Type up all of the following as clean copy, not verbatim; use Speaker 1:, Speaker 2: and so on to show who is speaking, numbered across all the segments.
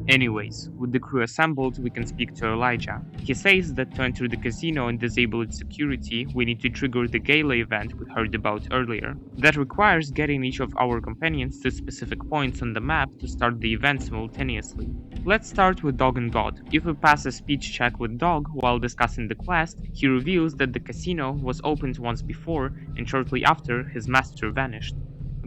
Speaker 1: Anyways, with the crew assembled, we can speak to Elijah. He says that to enter the casino and disable its security, we need to trigger the gala event we heard about earlier. That requires getting each of our companions to specific points on the map to start the event simultaneously. Let's start with Dog and God. If we pass a speech check with Dog while discussing the quest, he reveals that the casino was opened once before and shortly after his master vanished.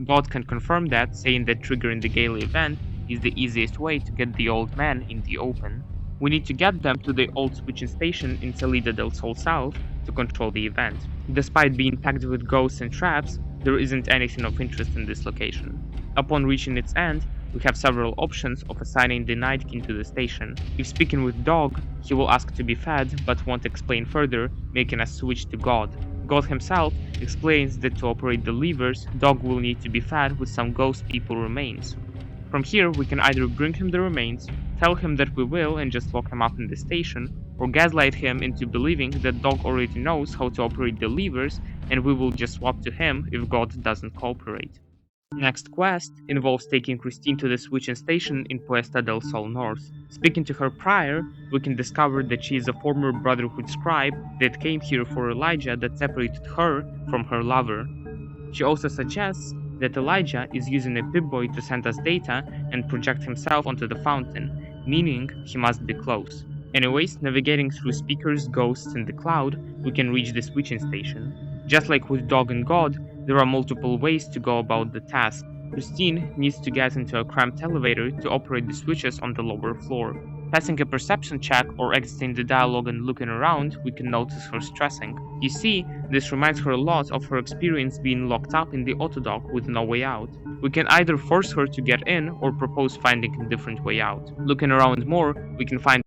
Speaker 1: God can confirm that, saying that triggering the gala event is the easiest way to get the old man in the open. We need to get them to the old switching station in Salida del Sol South to control the event. Despite being packed with ghosts and traps, there isn't anything of interest in this location. Upon reaching its end, we have several options of assigning the Night King to the station. If speaking with Dog, he will ask to be fed but won't explain further, making us switch to God. God himself explains that to operate the levers, Dog will need to be fed with some ghost people remains. From here, we can either bring him the remains, tell him that we will and just lock him up in the station, or gaslight him into believing that Dog already knows how to operate the levers and we will just swap to him if God doesn't cooperate. Next quest involves taking Christine to the switching station in Puesta del Sol North. Speaking to her prior, we can discover that she is a former Brotherhood scribe that came here for Elijah that separated her from her lover. She also suggests that Elijah is using a Pip-Boy to send us data and project himself onto the fountain, meaning he must be close. Anyways, navigating through speakers, ghosts, and the cloud, we can reach the switching station. Just like with Dog and God, there are multiple ways to go about the task. Christine needs to get into a cramped elevator to operate the switches on the lower floor. Passing a perception check or exiting the dialogue and looking around, we can notice her stressing. You see, this reminds her a lot of her experience being locked up in the autodock with no way out. We can either force her to get in or propose finding a different way out. Looking around more, we can find